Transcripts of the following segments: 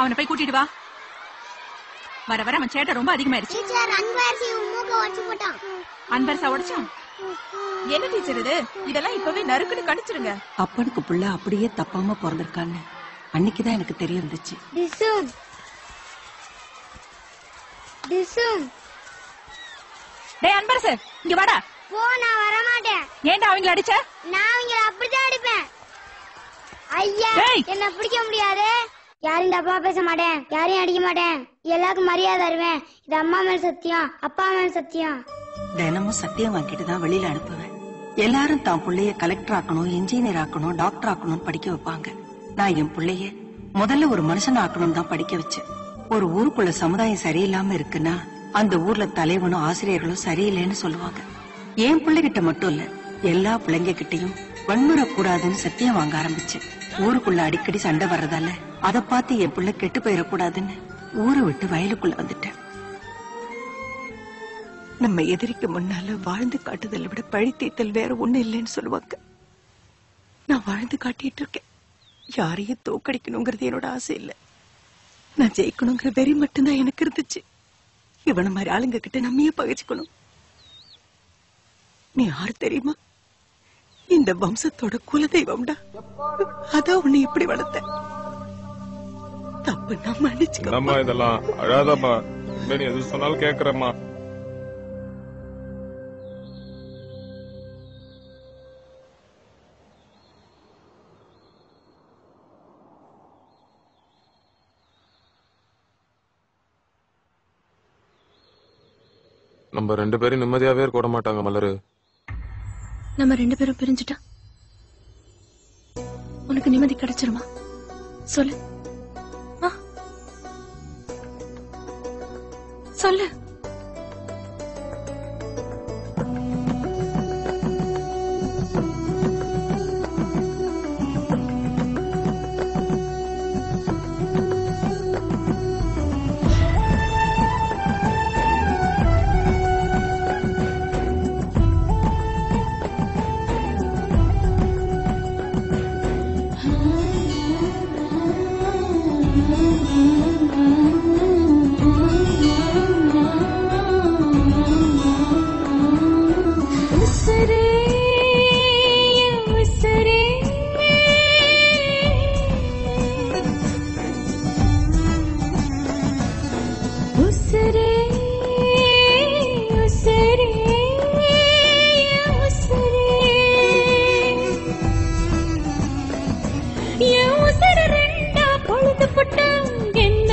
அவனை போய் கூட்டிட்டு வா. வர வர அவன் சேட்டை ரொம்ப அதிகமாயிருச்சு. அன்பரசா உடைச்சான். என்ன டீச்சர் இது? இதெல்லாம் இப்பவே நறுக்குன்னு கடிச்சிருங்க. அப்பனுக்கு புள்ள அப்படியே தப்பாம பிறந்திருக்கான்னு அன்னைக்குதான் எனக்கு தெரிய வந்துச்சு. டேய் அன்பரசு, இங்க வாடா. போ, நான் வர மாட்டேன். ஏன்டா அவங்கள அடிச்ச? நான் அவங்கள அப்படிதான் அடிப்பேன். ஐயா, என்ன பிடிக்க முடியாது. யாரும் தப்பா பேச மாட்டேன், யாரையும் அடிக்க மாட்டேன், எல்லாருக்கும் மரியாதை தருவேன். இது அம்மா மேல சத்தியம், அப்பா மேல சத்தியம். தினமும் சத்தியம் வாங்கிட்டு தான் வெளியில அனுப்புவேன். எல்லாரும் தான் பிள்ளைய கலெக்டர் ஆக்கணும், இன்ஜினியர் ஆக்கணும், டாக்டர் ஆக்கணும்னு படிக்க வைப்பாங்க. நான் என் பிள்ளைய முதல்ல ஒரு மனுஷன் ஆக்கணும் தான் படிக்க வச்சேன். ஒரு ஊருக்குள்ள சமுதாயம் சரியில்லாம இருக்குன்னா அந்த ஊர்ல தலைவனும் ஆசிரியர்களும் சரியில்லைன்னு சொல்லுவாங்க. என் பிள்ளைகிட்ட மட்டும் இல்ல, எல்லா பிள்ளைங்க கிட்டையும் வன்முறை கூடாதுன்னு சத்தியம் வாங்க ஆரம்பிச்சேன். ஊருக்குள்ள அடிக்கடி சண்டை வர்றதால அதை பார்த்து என் பிள்ளை கெட்டு போயிடக்கூடாதுன்னு ஊரை விட்டு வயலுக்குள்ள வந்துட்டேன். நம்ம எதிரிக்கு முன்னால வாழ்ந்து காட்டுதலை விட பழி தீர்த்தல் வேற ஒண்ணு இல்லைன்னு சொல்லுவாங்க. நான் வாழ்ந்து காட்டிட்டு இருக்கேன். யாரையும் தோக்கடிக்கணுங்கிறது என்னோட ஆசை இல்ல, நான் ஜெயிக்கணுங்கிற வெறி மட்டும்தான் எனக்கு இருந்துச்சு. இவன மாதிரி ஆளுங்க கிட்ட நம்மையே பகிச்சுக்கணும். நீ யாரு தெரியுமா? இந்த வம்சத்தோட குலதெய்வம்டா. அதான் உன்னை இப்படி வளர்த்த. தப்பு நம்ம மன்னிச்சுக்கம்மா. இதெல்லாம் அழாதம்மா, நீ எது சொன்னாலும் கேக்குறேம்மா. நம்ம 2 பேரும் நிம்மதியாவே இருக்க விட மாட்டாங்க மலரு. நம்ம 2 பேரும் பிரிஞ்சுட்டா உனக்கு நிம்மதி கிடைச்சிருமா? சொல்லு, சொல்லு. என்ன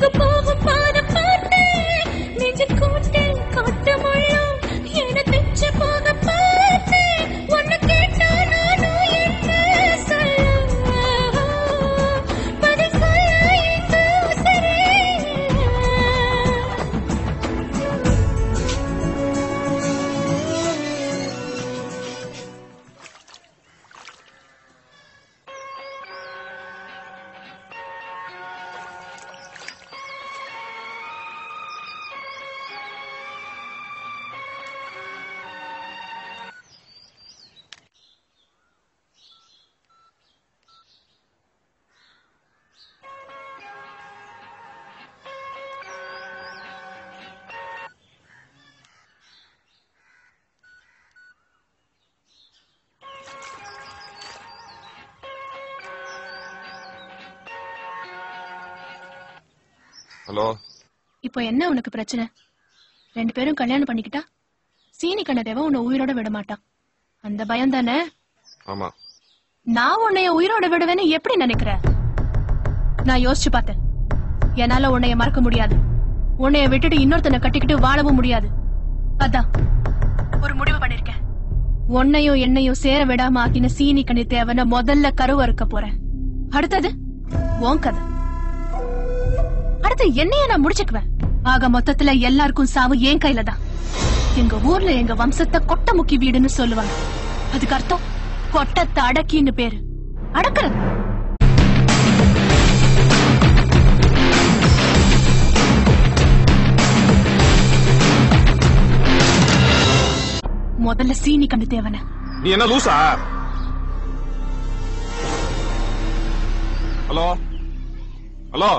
எங்கு போகும் பாத பார்த்து நெஞ்சு கூட்டு கொட்ட முள்ளும் என தெச்சு போக பார்த்து உன்னை கேட்டா நானும் என்ன சொல்ல பதில் சொல்ல எங்கு சரி. ஹலோ, இப்போ என்ன உனக்கு பிரச்சனை? 2 பேரும் கல்யாணம் பண்ணிக்கிட்டா சீனி கண்ணதேவ உன்னை உயிரோட விட மாட்டான். அந்த பயம் தானே? ஆமா. நான் உன்னைய உயிரோட விடுவேன்னு எப்படி நினைக்கிற? நான் யோசிச்சு பார்த்தேன். என்னால உன்னைய மறக்க முடியாது. உன்னைய விட்டுட்டு இன்னொருத்தனை கட்டிக்கிட்டு வாழவும் முடியாது. அதான் ஒரு முடிவு பண்ணிருக்கேன். உன்னையும் என்னையும் சேர விடாம ஆக்கின சீனி கண்ணி தேவன முதல்ல கருவறுக்க போறேன். அடுத்தது உன் கதை. அடுத்து என்னைய நான் முடிச்சுக்குவேன். ஆக மொத்தத்துல எல்லாருக்கும் சாவு என் கையில தான். எங்க ஊர்ல எங்க வம்சத்தை கொட்ட முக்கி வீடுன்னு சொல்லுவாங்க. அதுக்கு அர்த்தம் கொட்டத்தை அடக்கின்னு பேரு. அடக்குறது. முதல்ல சீனி கண்டு தேவன. நீ என்ன லூசா? ஹலோ ஹலோ,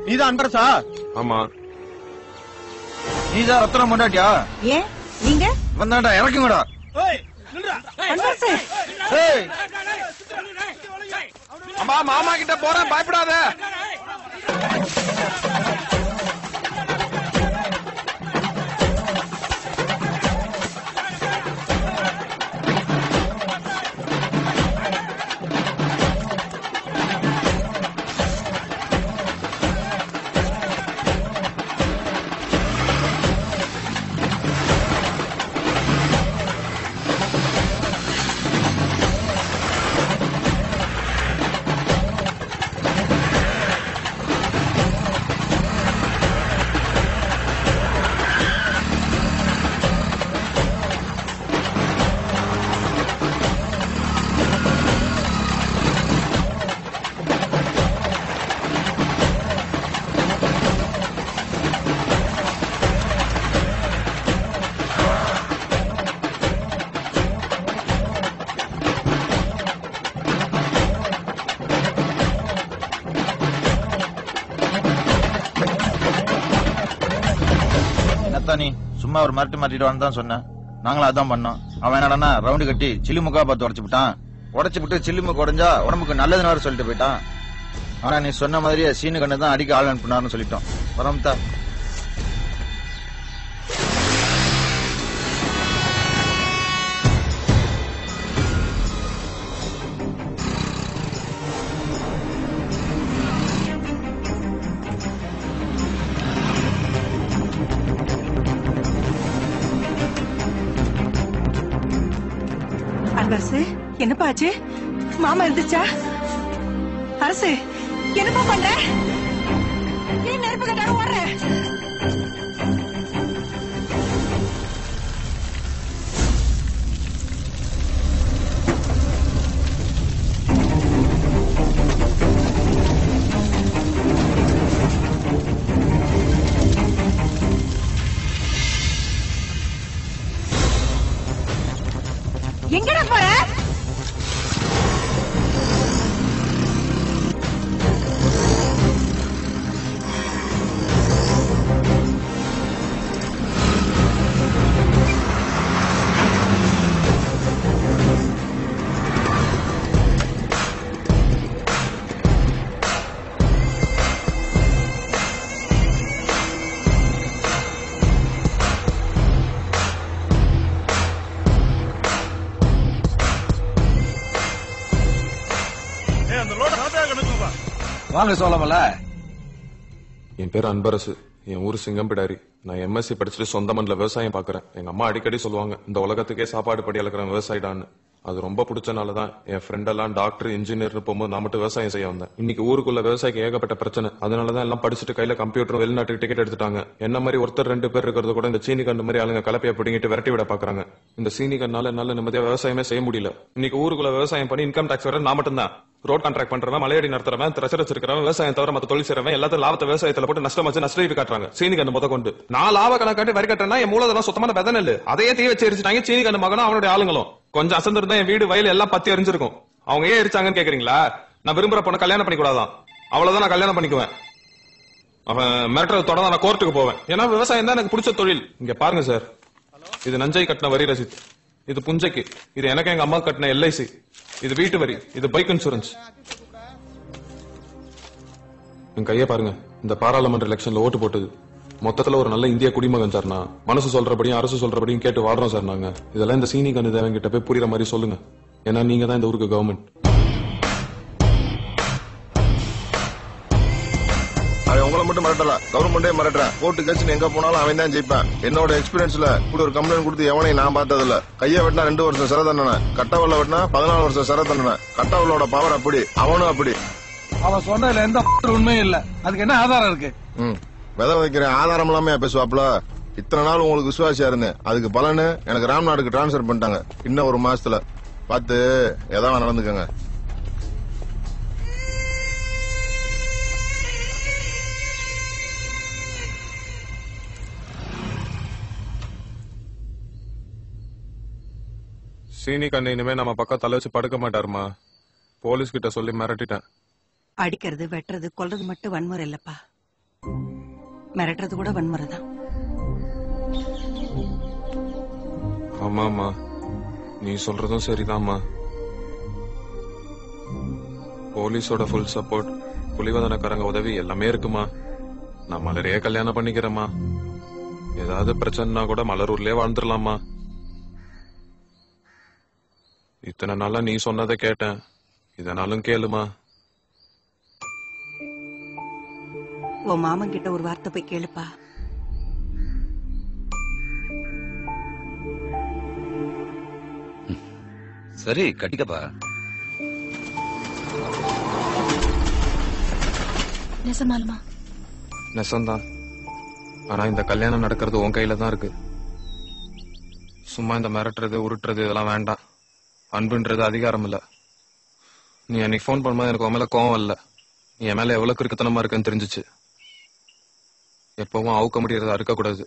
நீதான் அன்பரசா? ஆமா. நீதான் ரத்னம் கொண்டாட்டியா? ஏன் நீங்க வந்தாடா, இறக்குங்கடா. அம்மா, மாமா கிட்ட போறேன், பயப்படாத. நீ சும்மா ஒரு மாட்டிட்டு தான் சொன்ன. நாங்களும் அதான் பண்ணோம். அவன் என்னடா ரவுண்டு கட்டி சில்லி முக்கா பார்த்து உடச்சு விட்டான். உடச்சு விட்டு சில்லி முக்கு உடஞ்சா உடம்புக்கு நல்லதுன்னு வேற சொல்லிட்டு போயிட்டான். ஆனா நீ சொன்ன மாதிரியே சீனு கண்ணு தான் அடிக்க ஆள் அனுப்புனார்னு சொல்லிட்டோம். வரம்தா. அரசு, என்னப்பா ஆச்சு? மாமா இருந்துச்சா? அரசு, என்னப்பா பண்ற? ஏன் நெருப்பு கட்டாட ஓடுற? எங்கடா போற? வாங்க சோழமல்ல. என் பேர் அன்பரசு. என் ஊர் சிங்கம்பிடாரி. நான் எம்எஸ்சி படிச்சுட்டு சொந்த மண்ணில் விவசாயம் பாக்குறேன். எங்க அம்மா அடிக்கடி சொல்லுவாங்க, இந்த உலகத்துக்கே சாப்பாடு படி அளக்குற விவசாயிடான்னு. அது ரொம்ப பிடிச்சனாலதான் என் ஃப்ரெண்ட் எல்லாம் டாக்டர் இன்ஜினியர் போகும்போது நான் மட்டும் விவசாயம் செய்ய வந்தேன். இன்னைக்கு ஊருக்குள்ள விவசாயிக்கு ஏகப்பட்ட பிரச்சனை. அதனாலதான் எல்லாம் படிச்சுட்டு கையில கம்ப்யூட்டர் வெளிநாட்டுக்கு டிக்கெட் எடுத்துட்டாங்க. என்ன மாதிரி ஒருத்தர் 2 பேர் இருக்கிறது கூட இந்த சீனி கண்டு மாதிரி ஆளுங்க கலப்பையை பிடிங்கிட்டு விரட்டி விட பாக்குறாங்க. இந்த சீனி கண்ணால என்னால நிம்மதியா விவசாயமே செய்ய முடியல. இன்னைக்கு ஊருக்குள்ள விவசாயம் பண்ணி இன்கம் டாக்ஸ் வர நான் மட்டும் தான். ரோட் கான்ட்ராக்ட் பண்றவன், மலையடி நடத்துறவன், த்ரெஷர் வச்சிருக்கிறவன், விவசாயம் தவிர மத்த தொழில் செய்றவன் எல்லாத்தையும் லாபத்தை விவசாயத்துல போட்டு நஷ்டம் வச்சு நஷ்டம் காட்டுறாங்க. சீனி கண்டு முத கொண்டு நான் லாப கணக்காட்டி வரி கட்டுறேன்னா என் மூலதெல்லாம் சுத்தமான பெதனல். அதையே தீ வச்சு எரிச்சிட்டாங்க சீனி கண்டு மகனும் அவனுடைய ஆளுங்களும். கொஞ்சம் அசந்திருந்தா என் வீடு வயல் எல்லாம் பத்தி எரிஞ்சிருக்கும். அவங்க ஏன் எரிச்சாங்கன்னு கேக்குறீங்களா? நான் விரும்புற பொண்ணை கல்யாணம் பண்ணிக்கூடாதான். அவ்வளவுதான் நான் கல்யாணம் பண்ணிக்குவேன். அவன் மிரட்டுறத தொடர்ந்து நான் கோர்ட்டுக்கு போவேன். ஏன்னா விவசாயம் தான் எனக்கு பிடிச்ச தொழில். இங்க பாருங்க சார், இது நஞ்சை கட்டின வரி ரசீத், இது புஞ்சைக்கு, இது எனக்கு எங்க அம்மா கட்டின எல்ஐசி, இது வீட்டு வரி, இது பைக் இன்சூரன்ஸ். என் கைய பாருங்க, இந்த பாராளுமன்ற எலெக்ஷன்ல ஓட்டு போட்டது மொத்தத்துல ஒரு நல்ல இந்திய குடிமகன் சார். நான் மனசு சொல்றபடியும் அரசு சொல்றபடியும் கேட்டு வாழ்றோம் சார். நாங்க இதெல்லாம் இந்த சீனி கண்ணு தேவன் கிட்ட போய் புரியுற மாதிரி சொல்லுங்க. ஏன்னா நீங்க தான் இந்த ஊருக்கு கவர்மெண்ட். அவன் உங்களை மட்டும் மிரட்டல, கவர்மெண்டே மிரட்டுறேன். கோர்ட்டு கேஸ் எங்க போனாலும் அவன் தான் ஜெயிப்பான். என்னோட எக்ஸ்பீரியன்ஸ்ல கூட ஒரு கம்ப்ளைண்ட் கொடுத்து எவனையும் நான் பார்த்ததில்ல. கைய வெட்டினா 2 வருஷம் சிறை தண்டனை, கட்டவல்ல வெட்டினா 14 வருஷம் சிறை தண்டனை. கட்டவல்லோட பவர் அப்படி, அவனும் அப்படி. அவன் சொன்னதுல எந்த உண்மையும் இல்ல. அதுக்கு என்ன ஆதாரம் இருக்கு? விதை வைக்கிற ஆதாரம் இல்லாம பேசுவாப்ல. இத்தனை நாள் உங்களுக்கு விசுவாசியா இருந்தேன். அதுக்கு பலனு எனக்கு ராம்நாடுக்கு டிரான்ஸ்பர் பண்ணிட்டாங்க. இன்னும் 1 மாசத்துல பார்த்து ஏதாவது நடந்துக்கங்க. சீனி கண்ணு இனிமே நம்ம பக்கம் தலை வச்சு படுக்க மாட்டாருமா. போலீஸ் கிட்ட சொல்லி மிரட்டிட்டேன். அடிக்கிறது, வெட்டுறது, கொல்றது மட்டும் வன்முறை இல்லப்பா. மிரட்டுறது கூட வன்முறை தான். ஆமாமா, நீ சொல்றதும் சரிதாம்மா. போலீஸோட ஃபுல் சப்போர்ட், புலிவதனக்காரங்க உதவி எல்லாமே இருக்குமா. நான் மலரையே கல்யாணம் பண்ணிக்கிறேம்மா. ஏதாவது பிரச்சனைனா கூட மலரூர்லயே வாழ்ந்துடலாமா. இத்தனை நாளா நீ சொன்னதை கேட்டேன், இதனாலும் கேளுமா. உன் மாமன் கிட்ட ஒரு வார்த்தை போய் கேளுப்பா. சரி, கட்டிக்கப்பா. நெசமாலுமா? நெசம்தான். ஆனா இந்த கல்யாணம் நடக்கிறது உன் கையில தான் இருக்கு. சும்மா இந்த மிரட்டுறது, உருட்டுறது இதெல்லாம் வேண்டாம். அன்புன்றது அதிகாரம் இல்ல. நீ அன்னைக்கு போன் பண்ணும்போது எனக்கு உன் மேல கோவம் இல்ல. நீ என் மேல எவ்வளவு கிறுக்குத்தனமா இருக்குன்னு தெரிஞ்சிச்சு. எப்பவும் அவுக்க முடியறதா இருக்கக்கூடாது.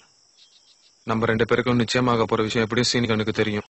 நம்ம 2 பேருக்கும் நிச்சயமாக போற விஷயம் எப்படியும் சீனி கண்ணுக்கு தெரியும்.